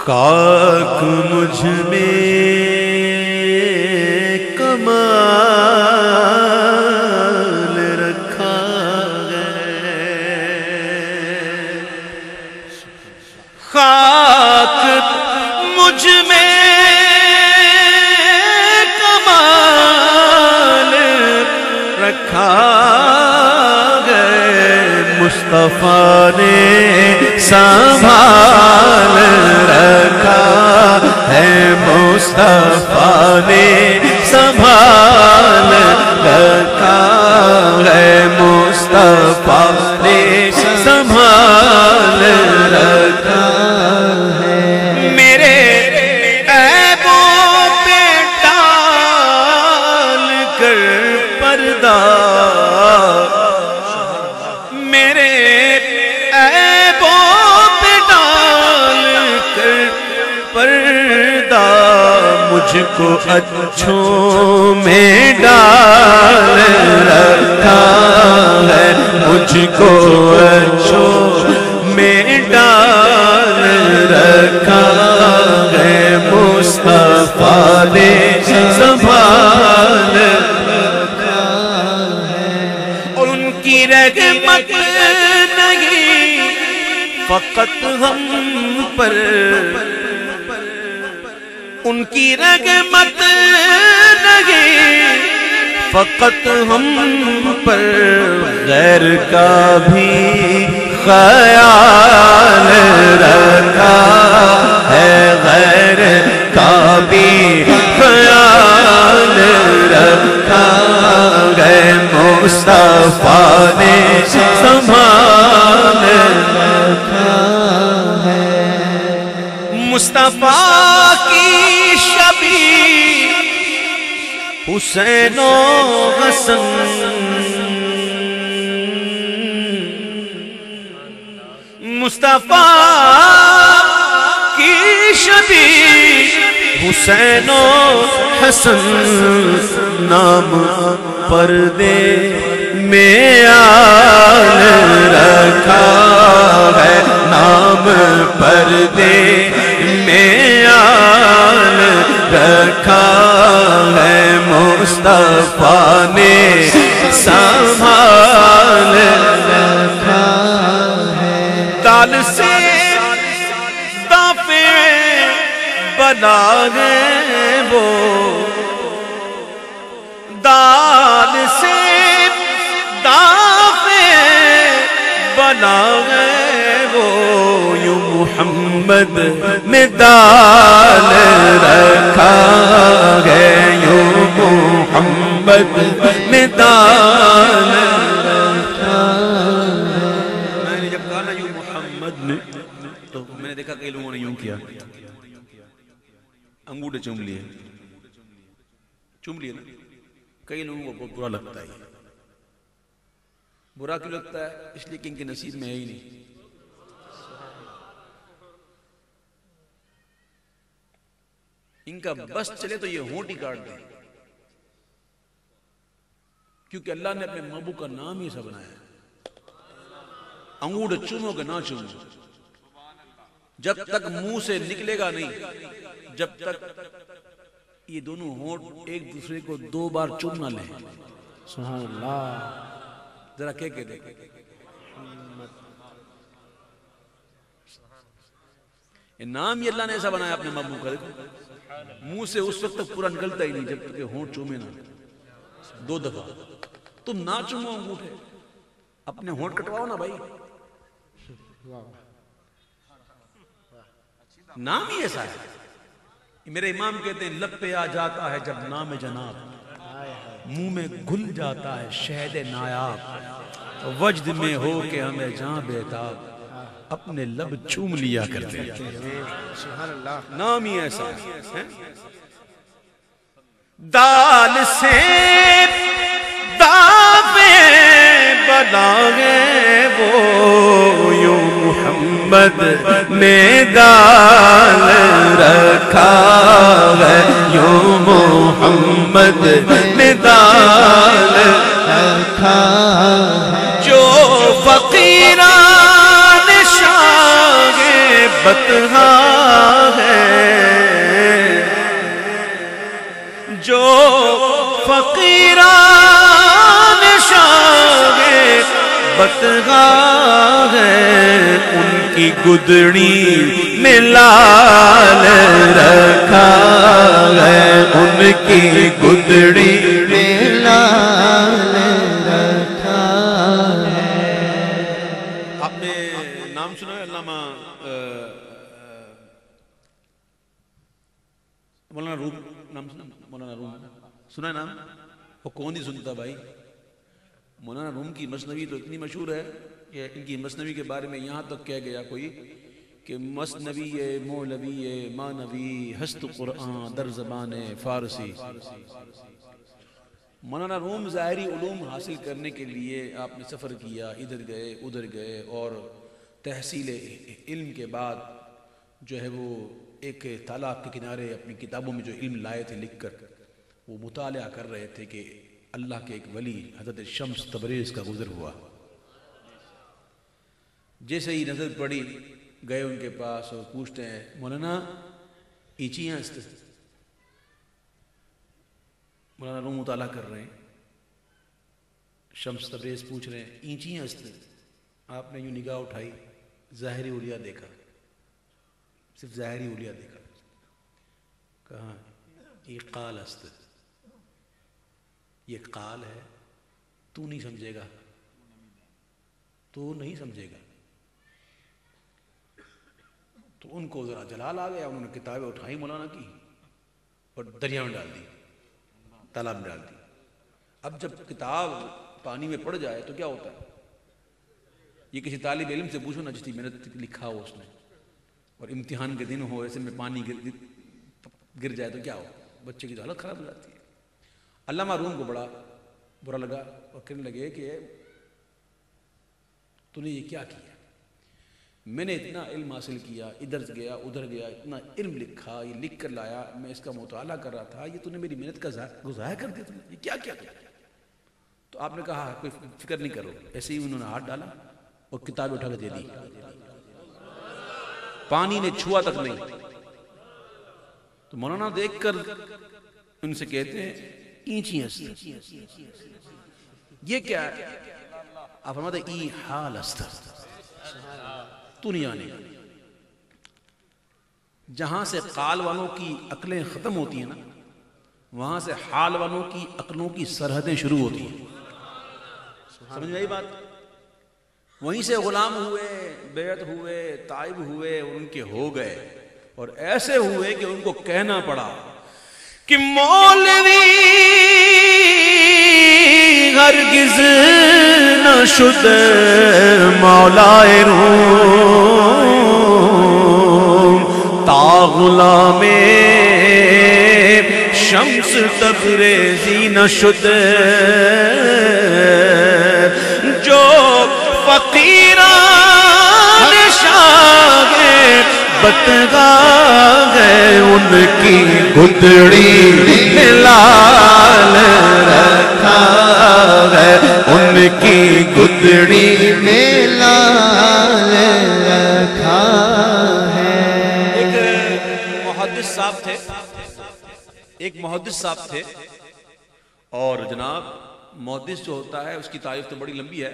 خاک مجھ میں کمال رکھا ہے، خاک مجھ میں کمال رکھا ہے، مصطفیٰ نے سنبھال رکھا ہے، مصطفیٰ نے سنبھال رکھا ہے، مصطفیٰ نے سنبھال رکھا ہے، میرے عیبوں پہ ڈال کر پردہ، میرے مجھ کو اچھوں میں ڈال رکھا ہے، مجھ کو اچھوں میں ڈال رکھا ہے، مصطفیٰ نے سنبھال رکھا ہے، اور ان کی رحمت نہیں فقط ہم پر، ان کی رحمت نہیں فقط ہم پر، غیر کا بھی خیال رکھا ہے، غیر کا بھی خیال رکھا ہے، مصطفیٰ نے سنبھال رکھا ہے، مصطفیٰ کی حسین و حسن، مصطفیٰ کی شبیہ حسین و حسن، نام پردے میں آل رکھا ہے، نام پردے میں آل رکھا ہے، مصطفیٰ نے سنبھال رکھا ہے، تال سے دافع بنا ہے وہ، دال سے دافع بنا ہے وہ، یوں محمد نے دال رکھا ہے، یوں محمد نے دال رکھا ہے، میں نے جب کہا نا یوں محمد نے، تو میں نے دیکھا کئی لوگوں نے یوں کیا، انگوٹھے چوم لیے نا، کئی لوگوں کو بہت برا لگتا ہے، برا کیوں لگتا ہے؟ اس لیے کہ ان کے نصیب میں ہے ہی نہیں، ان کا بس چلے تو یہ ہونٹ ہی کاٹ دیں، کیونکہ اللہ نے اپنے محبوب کا نام ہی ایسا بنایا ہے، انگوٹھے چومو کہ نہ چومو، جب تک منہ سے نکلے گا نہیں، جب تک یہ دونوں ہونٹ ایک دوسرے کو 2 بار چوم نہ لیں، سبحان اللہ، ذرا کہہ کے دیکھ، یہ نام ہی اللہ نے ایسا بنایا اپنے محبوب کا، دیکھو منہ سے اس وقت تک پورا نکلتا ہی نہیں جب تک ہونٹ چومے نہ 2 دفعہ، تم نہ چومو انگوٹھے، اپنے ہونٹ کٹواؤ نا بھائی، نام ہی ایسا ہے، میرے امام کہتے ہیں لب پہ آ جاتا ہے جب نام جناب، منہ میں گھل جاتا ہے شہد نایاب، وجد میں ہو کے ہمیں جہاں بیتاب، اپنے لب چوم لیا کرتے ہیں، نام ہی ایسا ہے، دال سے دافع بنا ہے وہ، یوں محمد نے دال رکھا ہے، یوں محمد نے دال رکھا ہے، جو فقیران شاہ بطحا ہے جو فقیران شاہ بتگاہ ہے ان کی گدڑی میں لال رکھا ہے، ان کی گدڑی میں لال رکھا ہے۔ آپ نے نام سنا ہے علامہ مولانا روم؟ نام سنا مولانا روم؟ سنا ہے نام؟ وہ کون ہی سنتا بھائی؟ مولانا روم کی مثنوی تو اتنی مشہور ہے کہ ان کی مثنوی کے بارے میں یہاں تک کہہ گیا کوئی کہ مثنوی مولوی مانوی ہست قرآن در زبان فارسی۔ مولانا روم ظاہری علوم حاصل کرنے کے لیے آپ نے سفر کیا، ادھر گئے ادھر گئے، اور تحصیل علم کے بعد جو ہے وہ ایک تالاب کے کنارے اپنی کتابوں میں جو علم لائے تھے لکھ کر، وہ مطالعہ کر رہے تھے کہ اللہ کے ایک ولی حضرت شمس تبریز کا گزر ہوا۔ جیسے ہی نظر پڑی گئے ان کے پاس اور پوچھتے ہیں مولانا ایچیاں است؟ مولانا روم مطالعہ کر رہے ہیں، شمس تبریز پوچھ رہے ہیں اینچیاں است؟ آپ نے یوں نگاہ اٹھائی، ظاہری اولیاء دیکھا، صرف ظاہری اولیاء دیکھا، کہا یہ قال است، یہ قال ہے، تو نہیں سمجھے گا، تو نہیں سمجھے گا۔ تو ان کو ذرا جلال آ گیا، انہوں نے کتابیں اٹھائی مولانا کی اور دریا میں ڈال دی، تالاب میں ڈال دی۔ اب جب کتاب پانی میں پڑ جائے تو کیا ہوتا ہے؟ یہ کسی طالب علم سے پوچھو نا جتنی محنت لکھا ہو اس نے، اور امتحان کے دن ہو ایسے میں پانی گر جائے تو کیا ہو؟ بچے کی تو حالت خراب ہو جاتی ہے۔ علامہ روم کو بڑا برا لگا اور کہنے لگے کہ تو نے یہ کیا کیا؟ میں نے اتنا علم حاصل کیا، ادھر گیا ادھر گیا، اتنا علم لکھا، یہ لکھ کر لایا، میں اس کا مطالعہ کر رہا تھا، یہ تو نے میری محنت کا ضائع کر دیا، تم نے یہ کیا کیا کیا؟ تو آپ نے کہا کوئی فکر نہیں کرو، ایسے ہی انہوں نے ہاتھ ڈالا اور کتاب اٹھا کے دے دی، پانی نے چھوا تک نہیں۔ تو مولانا دیکھ کر ان سے کہتے ہیں اینچیاں است، یہ کیا ہے؟ آپ فرماتے ای حال است، تو نہیں آنے۔ جہاں سے قال والوں کی عقلیں ختم ہوتی ہیں نا، وہاں سے حال والوں کی عقلوں کی سرحدیں شروع ہوتی ہیں۔ سمجھ میں آئی بات؟ وہیں سے غلام ہوئے، بیعت ہوئے، تائب ہوئے، اور ان کے ہو گئے، اور ایسے ہوئے کہ ان کو کہنا پڑا کہ مولوی ہرگز نہ شد مولا روم تا غلام شمس تبریزی نہ شد، جو فقیران شاہ بتگاہ ہے ان کی گدڑی میں لال رکھا ہے، ان کی گدڑی میں لال رکھا ہے۔ ایک محدث صاحب تھے، اور جناب محدث جو ہوتا ہے اس کی تعریف تو بڑی لمبی ہے،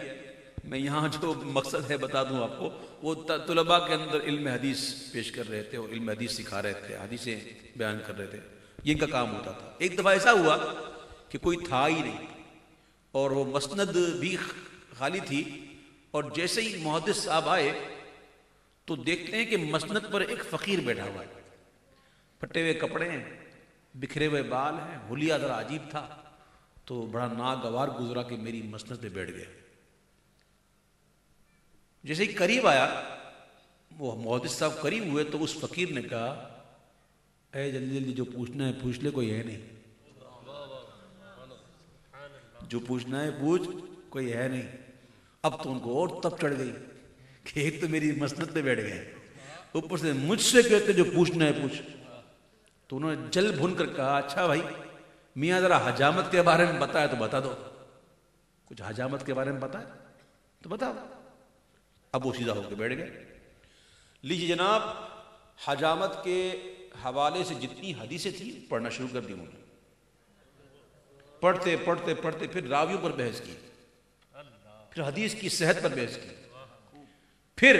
میں یہاں جو مقصد ہے بتا دوں آپ کو۔ وہ طلباء کے اندر علم حدیث پیش کر رہے تھے اور علم حدیث سکھا رہے تھے، حدیثیں بیان کر رہے تھے، یہ ان کا کام ہوتا تھا۔ ایک دفعہ ایسا ہوا کہ کوئی تھا ہی نہیں، اور وہ مسند بھی خالی تھی، اور جیسے ہی محدث صاحب آئے تو دیکھتے ہیں کہ مسند پر ایک فقیر بیٹھا ہوا ہے، پھٹے ہوئے کپڑے ہیں، بکھرے ہوئے بال ہیں، حلیہ ذرا عجیب تھا، تو بڑا ناگوار گزرا کہ میری مسند پہ بیٹھ گیا۔ جیسے ہی قریب آیا، وہ محدث صاحب قریب ہوئے تو اس فقیر نے کہا اے جلدی جلدی جو پوچھنا ہے پوچھ لے، کوئی ہے نہیں، جو پوچھنا ہے پوچھ، کوئی ہے نہیں۔ اب تو ان کو اور تب چڑھ گئی کہ ایک تو میری مسند پہ بیٹھ گئے، اوپر سے مجھ سے کہتے جو پوچھنا ہے پوچھ۔ تو انہوں نے جل بھن کر کہا اچھا بھائی میاں ذرا حجامت کے بارے میں بتایا تو بتا دو، کچھ حجامت کے بارے میں بتایا تو بتاؤ۔ اب وہ سیدھا ہو کے بیٹھ گئے۔ لیجیے جناب، حجامت کے حوالے سے جتنی حدیثیں تھیں پڑھنا شروع کر دی انہوں نے، پڑھتے پڑھتے پڑھتے پھر راویوں پر بحث کی، پھر حدیث کی صحت پر بحث کی، پھر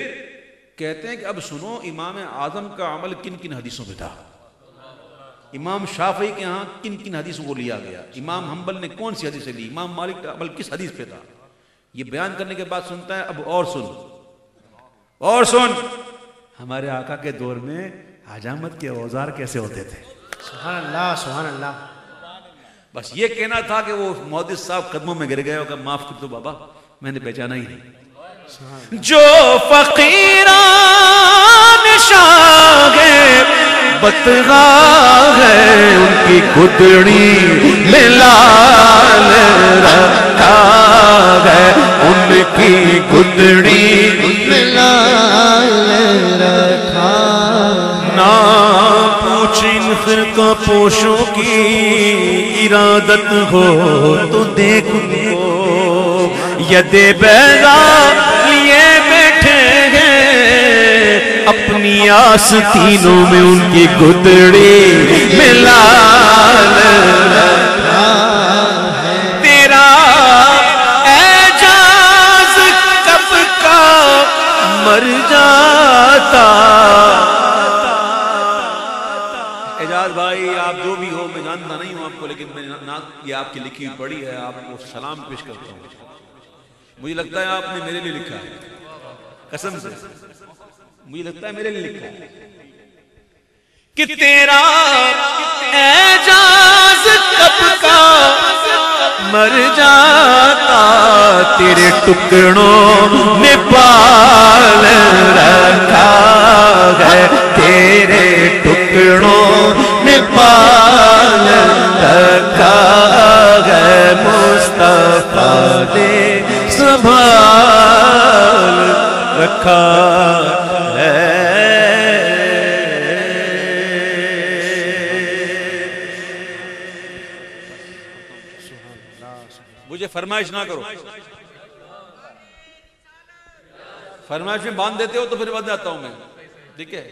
کہتے ہیں کہ اب سنو امام اعظم کا عمل کن کن حدیثوں پہ تھا، امام شافعی کے ہاں کن کن حدیثوں کو لیا گیا، امام حنبل نے کون سی حدیث لی، امام مالک کا عمل کس حدیث پہ تھا. یہ بیان کرنے کے بعد سنتا ہے اب اور سن ہمارے آقا کے دور میں حجامت کے اوزار کیسے ہوتے تھے. سبحان اللہ سبحان اللہ. بس یہ کہنا تھا کہ وہ محدث صاحب قدموں میں گر گئے ہوگا، معاف کر دو بابا میں نے پہچانا ہی نہیں. جو فقیران شاہ بتگاہ ہے ان کی گدڑی میں لال رکھا ہے، ان کی گدڑی میں لال رکھا. نہ پوچھ ان فرقہ پوشوں کی ارادت ہو تو دیکھ لو، ید بیضا لیے بیٹھے ہیں اپنی آستینوں میں ان کی گدڑی میں لال رکھا ہے. تیرا اعجاز کب کا مر جاتا. اعجاز بھائی آپ جو بھی ہو، میں جانتا نہیں ہوں آپ کو، لیکن میں یہ آپ کی لکھی ہوئی پڑھی ہے، آپ کو سلام پیش کرتا ہوں. مجھے لگتا ہے آپ نے میرے لیے لکھا ہے، قسم سے مجھے لگتا ہے میرے لیے لکھا ہے کہ تیرا اعجاز کب کا مر جاتا، تیرے ٹکڑوں نے پال رکھا ہے، تیرے ٹکڑوں نے پال رکھا ہے، مصطفیٰ نے سنبھال رکھا ہے. مجھے فرمائش نہ کرو، فرمائش میں باندھ دیتے ہو تو پھر بند جاتا ہوں میں، ٹھیک ہے.